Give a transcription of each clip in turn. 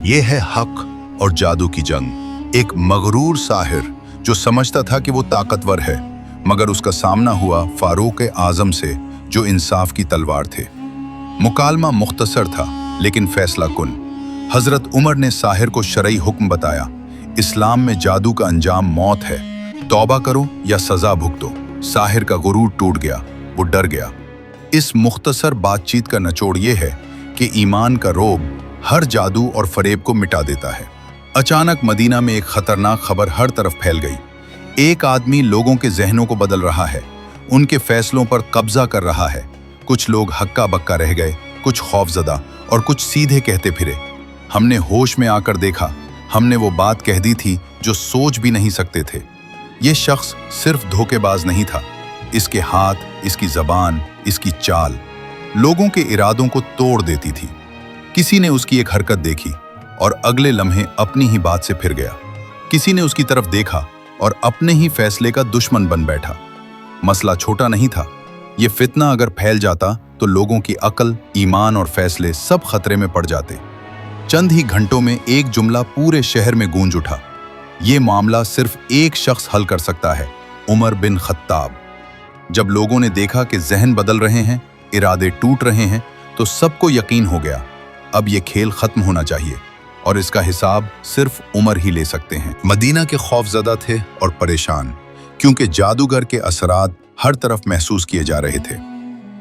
ये है हक और जादू की जंग। एक मगरूर साहिर जो समझता था कि वो ताकतवर है, मगर उसका सामना हुआ फारूक आजम से जो इंसाफ की तलवार थे। मुकालमा मुख्तसर था लेकिन फैसला कुन। हजरत उमर ने साहिर को शरई हुक्म बताया, इस्लाम में जादू का अंजाम मौत है, तौबा करो या सजा भुगतो। साहिर का गुरूर टूट गया, वो डर गया। इस मुख्तसर बातचीत का निचोड़ ये है कि ईमान का रोब हर जादू और फरेब को मिटा देता है। अचानक मदीना में एक खतरनाक खबर हर तरफ फैल गई। एक आदमी लोगों के जहनों को बदल रहा है, उनके फैसलों पर कब्जा कर रहा है। कुछ लोग हक्का बक्का रह गए, कुछ खौफजदा और कुछ सीधे कहते फिरे, हमने होश में आकर देखा, हमने वो बात कह दी थी जो सोच भी नहीं सकते थे। ये शख्स सिर्फ धोखेबाज नहीं था, इसके हाथ, इसकी जबान, इसकी चाल लोगों के इरादों को तोड़ देती थी। किसी ने उसकी एक हरकत देखी और अगले लम्हे अपनी ही बात से फिर गया। किसी ने उसकी तरफ देखा और अपने ही फैसले का दुश्मन बन बैठा। मसला छोटा नहीं था, ये फितना अगर फैल जाता तो लोगों की अक्ल, ईमान और फैसले सब खतरे में पड़ जाते। चंद ही घंटों में एक जुमला पूरे शहर में गूंज उठा, ये मामला सिर्फ एक शख्स हल कर सकता है, उमर बिन खत्ताब। जब लोगों ने देखा कि जहन बदल रहे हैं, इरादे टूट रहे हैं, तो सबको यकीन हो गया अब ये खेल खत्म होना चाहिए और इसका हिसाब सिर्फ उमर ही ले सकते हैं। मदीना के खौफजदा थे और परेशान, क्योंकि जादूगर के असरात हर तरफ महसूस किए जा रहे थे।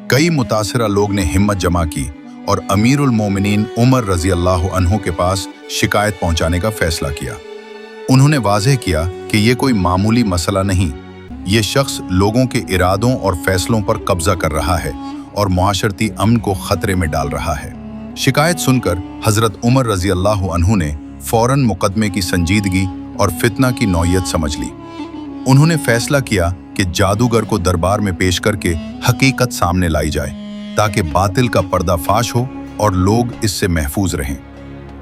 कई मुतासिरा लोग ने हिम्मत जमा की और अमीरुल मोमिनीन उमर रजी अल्लाह अन्हु के पास शिकायत पहुंचाने का फैसला किया। उन्होंने वाज़ेह किया कि ये कोई मामूली मसला नहीं, ये शख्स लोगों के इरादों और फैसलों पर कब्जा कर रहा है और मुआशरती अमन को खतरे में डाल रहा है। शिकायत सुनकर हजरत उमर रजी अल्लाह अन्हु ने फौरन मुकदमे की संजीदगी और फितना की नौयत समझ ली। उन्होंने फैसला किया कि जादूगर को दरबार में पेश करके हकीकत सामने लाई जाए, ताकि बातिल का पर्दाफाश हो और लोग इससे महफूज रहें।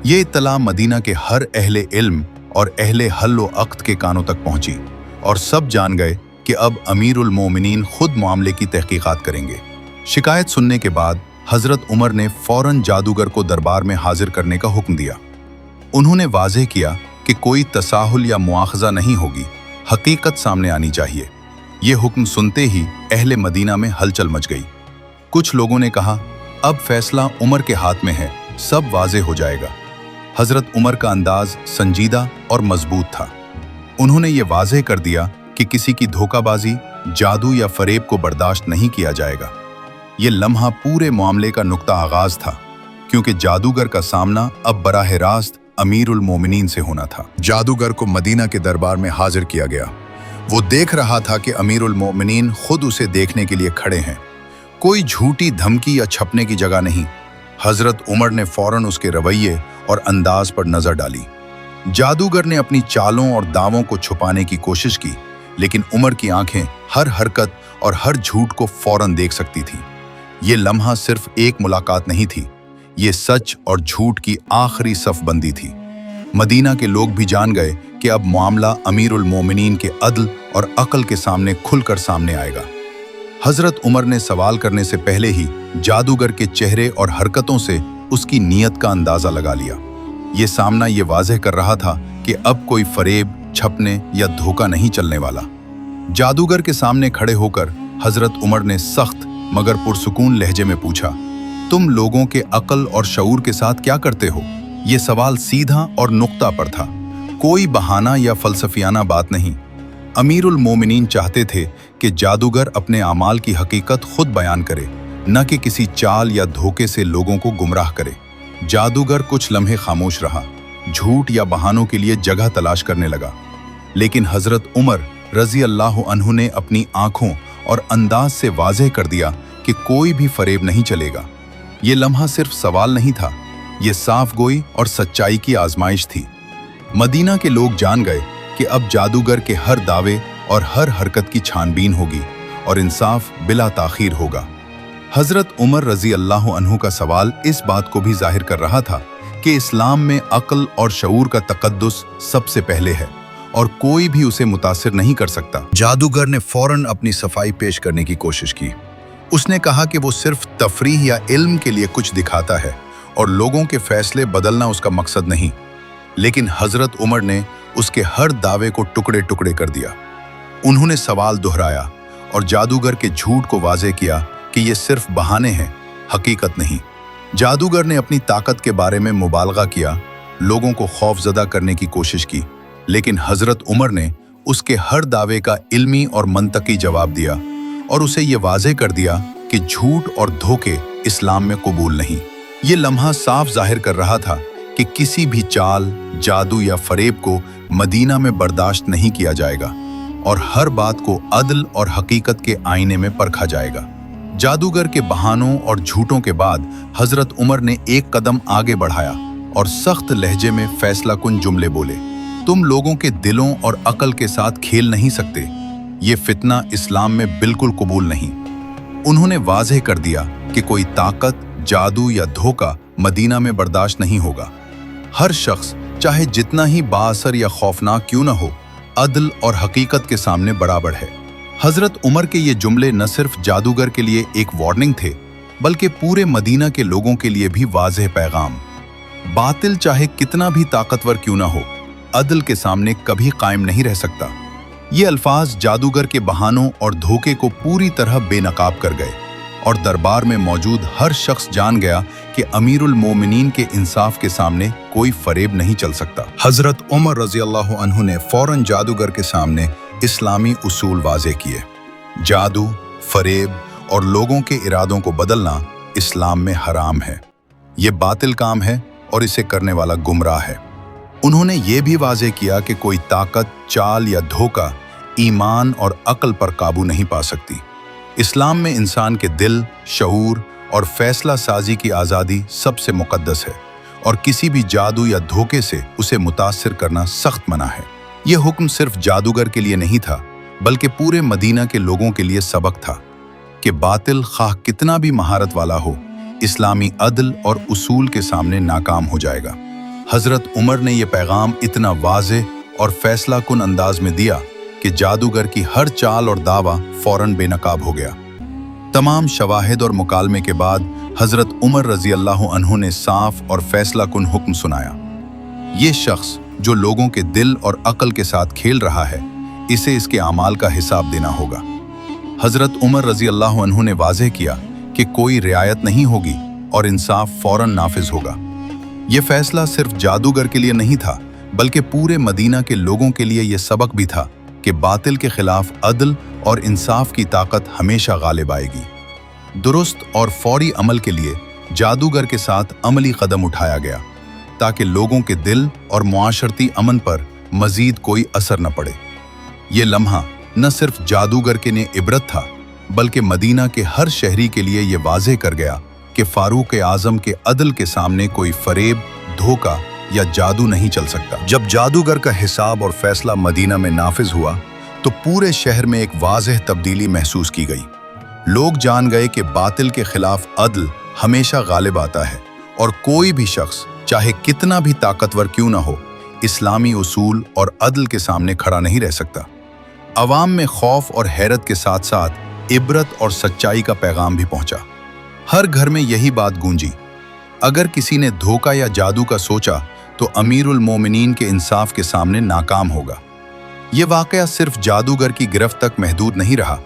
ये इत्तला मदीना के हर अहले इल्म और अहले हल्ल व अक़्द के कानों तक पहुंची और सब जान गए कि अब अमीरुल मोमिनीन खुद मामले की तहकीकात करेंगे। शिकायत सुनने के बाद हजरत उमर ने फौरन जादूगर को दरबार में हाजिर करने का हुक्म दिया। उन्होंने वाज़ेह किया कि कोई तसाहुल या मुआखज़ा नहीं होगी, हकीकत सामने आनी चाहिए। ये हुक्म सुनते ही अहले मदीना में हलचल मच गई। कुछ लोगों ने कहा, अब फैसला उमर के हाथ में है, सब वाज़ेह हो जाएगा। हजरत उमर का अंदाज संजीदा और मजबूत था। उन्होंने ये वाज़ेह कर दिया कि किसी की धोखाबाजी, जादू या फरेब को बर्दाश्त नहीं किया जाएगा। ये लम्हा पूरे मामले का नुक्ता आगाज था, क्योंकि जादूगर का सामना अब बराह रास्त अमीरुल मोमिनीन से होना था। जादूगर को मदीना के दरबार में हाजिर किया गया। वो देख रहा था कि अमीरुल मोमिनीन खुद उसे देखने के लिए खड़े हैं। कोई झूठी धमकी या छपने की जगह नहीं। हजरत उमर ने फौरन उसके रवैये और अंदाज पर नजर डाली। जादूगर ने अपनी चालों और दावों को छुपाने की कोशिश की, लेकिन उमर की आंखें हर हरकत और हर झूठ को फौरन देख सकती थी। ये लम्हा सिर्फ एक मुलाकात नहीं थी, ये सच और झूठ की आखिरी सफबंदी थी। मदीना के लोग भी जान गए कि अब मामला अमीरुल मोमिनीन के अदल और अक्ल के सामने खुलकर सामने आएगा। हजरत उमर ने सवाल करने से पहले ही जादूगर के चेहरे और हरकतों से उसकी नीयत का अंदाजा लगा लिया। ये सामना ये वाज़ेह कर रहा था कि अब कोई फरेब, छपने या धोखा नहीं चलने वाला। जादूगर के सामने खड़े होकर हजरत उमर ने सख्त मगर पुरसुकून लहजे में पूछा, तुम लोगों के अक्ल और शऊर के साथ क्या करते हो? ये सवाल सीधा और नुक्ता पर था, कोई बहाना या फलसफियाना बात नहीं। अमीरुल मोमिनीन चाहते थे कि जादूगर अपने आमाल की हकीकत खुद बयान करे, न कि किसी चाल या धोखे से लोगों को गुमराह करे। जादूगर कुछ लम्हे खामोश रहा, झूठ या बहानों के लिए जगह तलाश करने लगा। लेकिन हजरत उमर रजी अल्लाह अन्हु ने अपनी आंखों और अंदाज से वाज़ेह कर दिया कि कोई भी फरेब नहीं चलेगा। ये लम्हा सिर्फ सवाल नहीं था, ये साफ गोई और सच्चाई की आजमाइश थी। मदीना के लोग जान गए कि अब जादूगर के हर दावे और हर हरकत की छानबीन होगी और इंसाफ बिला ताखीर होगा। हजरत उमर रजी अल्लाह अन्हु का सवाल इस बात को भी जाहिर कर रहा था कि इस्लाम में अक्ल और शऊर का तकद्दुस सबसे पहले है और कोई भी उसे मुतासिर नहीं कर सकता। जादूगर ने फौरन अपनी सफाई पेश करने की कोशिश की। उसने कहा कि वो सिर्फ तफरीह या इल्म के लिए कुछ दिखाता है और लोगों के फैसले बदलना उसका मकसद नहीं। लेकिन हजरत उमर ने उसके हर दावे को टुकड़े टुकड़े कर दिया। उन्होंने सवाल दोहराया और जादूगर के झूठ को वाज़ेह किया कि ये सिर्फ बहाने हैं, हकीकत नहीं। जादूगर ने अपनी ताकत के बारे में मुबालगा किया, लोगों को खौफजदा करने की कोशिश की, लेकिन हजरत उमर ने उसके हर दावे का इल्मी और मंतकी जवाब दिया और उसे ये वाज़ेह कर दिया कि झूठ और धोखे इस्लाम में कबूल नहीं। ये लम्हा साफ जाहिर कर रहा था कि किसी भी चाल, जादू या फरेब को मदीना में बर्दाश्त नहीं किया जाएगा और हर बात को अदल और हकीकत के आईने में परखा जाएगा। जादूगर के बहानों और झूठों के बाद हजरत उमर ने एक कदम आगे बढ़ाया और सख्त लहजे में फैसला कुन जुमले बोले, तुम लोगों के दिलों और अकल के साथ खेल नहीं सकते। ये फितना इस्लाम में बिल्कुल कबूल नहीं। उन्होंने वाज़ेह कर दिया कि कोई ताकत, जादू या धोखा मदीना में बर्दाश्त नहीं होगा। हर शख्स चाहे जितना ही बाअसर या खौफनाक क्यों न हो, अदल और हकीकत के सामने बराबर है। हजरत उमर के ये जुमले न सिर्फ जादूगर के लिए एक वार्निंग थे, बल्कि पूरे मदीना के लोगों के लिए भी वाज़ेह पैगाम। बातिल चाहे कितना भी ताकतवर क्यों ना हो, अदल के सामने कभी कायम नहीं रह सकता। ये अल्फाज जादूगर के बहानों और धोखे को पूरी तरह बेनकाब कर गए और दरबार में मौजूद हर शख्स जान गया कि अमीरुल मोमिनीन के इंसाफ के सामने कोई फरेब नहीं चल सकता। हजरत उमर रजी अल्लाह अन्हु ने फौरन जादूगर के सामने इस्लामी उसूल वाज़ेह किए। जादू, फरेब और लोगों के इरादों को बदलना इस्लाम में हराम है। ये बातिल काम है और इसे करने वाला गुमराह है। उन्होंने ये भी वाज़ेह किया कि कोई ताकत, चाल या धोखा ईमान और अक्ल पर काबू नहीं पा सकती। इस्लाम में इंसान के दिल, शऊर और फैसला साजी की आज़ादी सबसे मुक़द्दस है और किसी भी जादू या धोखे से उसे मुतासिर करना सख्त मना है। ये हुक्म सिर्फ जादूगर के लिए नहीं था, बल्कि पूरे मदीना के लोगों के लिए सबक था कि बातिल खाह कितना भी महारत वाला हो, इस्लामी अदल और उसूल के सामने नाकाम हो जाएगा। हजरत उमर ने यह पैगाम इतना वाज़ेह और फैसला कुन अंदाज में दिया कि जादूगर की हर चाल और दावा फौरन बेनकाब हो गया। तमाम शवाहिद और मुकालमे के बाद हजरत उमर रजी अल्लाह अन्हु ने साफ और फैसला कुन हुक्म सुनाया, ये शख्स जो लोगों के दिल और अक्ल के साथ खेल रहा है, इसे इसके अमाल का हिसाब देना होगा। हजरत उमर रजी अल्लाह अन्हु ने वाज़ेह किया कि कोई रियायत नहीं होगी और इंसाफ फौरन नाफिज होगा। यह फैसला सिर्फ जादूगर के लिए नहीं था, बल्कि पूरे मदीना के लोगों के लिए यह सबक भी था कि बातिल के खिलाफ अदल और इंसाफ की ताकत हमेशा गालिब आएगी। दुरुस्त और फौरी अमल के लिए जादूगर के साथ अमली कदम उठाया गया ताकि लोगों के दिल और मुआशरती अमन पर मजीद कोई असर न पड़े। ये लम्हा न सिर्फ जादूगर के लिए इबरत था, बल्कि मदीना के हर शहरी के लिए ये वाज़ेह कर गया कि फारूक आज़म के अदल के सामने कोई फरेब, धोखा या जादू नहीं चल सकता। जब जादूगर का हिसाब और फैसला मदीना में नाफिज हुआ तो पूरे शहर में एक वाज़ेह तब्दीली महसूस की गई। लोग जान गए कि बातिल के खिलाफ अदल हमेशा गालिब आता है और कोई भी शख्स चाहे कितना भी ताकतवर क्यों ना हो, इस्लामी उसूल और अदल के सामने खड़ा नहीं रह सकता। अवाम में खौफ और हैरत के साथ साथ इबरत और सच्चाई का पैगाम भी पहुंचा। हर घर में यही बात गूंजी, अगर किसी ने धोखा या जादू का सोचा तो अमीरुल मोमिनीन के इंसाफ के सामने नाकाम होगा। ये वाकया सिर्फ जादूगर की गिरफ्त तक महदूद नहीं रहा,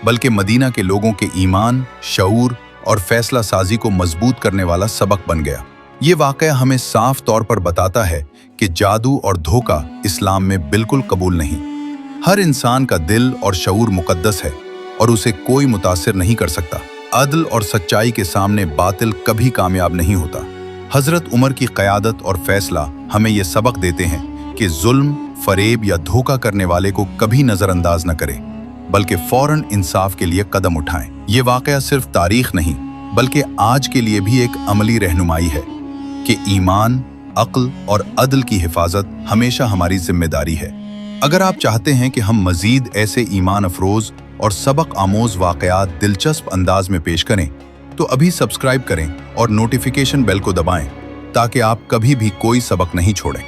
बल्कि मदीना के लोगों के ईमान, शऊर और फैसला साजी को मजबूत करने वाला सबक बन गया। ये वाकया हमें साफ तौर पर बताता है कि जादू और धोखा इस्लाम में बिल्कुल कबूल नहीं। हर इंसान का दिल और शऊर मुकद्दस है और उसे कोई मुतासिर नहीं कर सकता। अदल और सच्चाई के सामने बातिल कभी कामयाब नहीं होता। हजरत उमर की क़यादत और फैसला हमें ये सबक देते हैं कि जुल्म, फरेब या धोखा करने वाले को कभी नज़रअंदाज न करें, बल्कि फ़ौरन इंसाफ के लिए कदम उठाएं। ये वाक़या सिर्फ तारीख नहीं, बल्कि आज के लिए भी एक अमली रहनुमाई है कि ईमान, अक्ल और अदल की हिफाजत हमेशा हमारी जिम्मेदारी है। अगर आप चाहते हैं कि हम मज़ीद ऐसे ईमान अफरोज़ और सबक आमोज़ वाक़यात दिलचस्प अंदाज में पेश करें, तो अभी सब्सक्राइब करें और नोटिफिकेशन बेल को दबाएं ताकि आप कभी भी कोई सबक नहीं छोड़ें।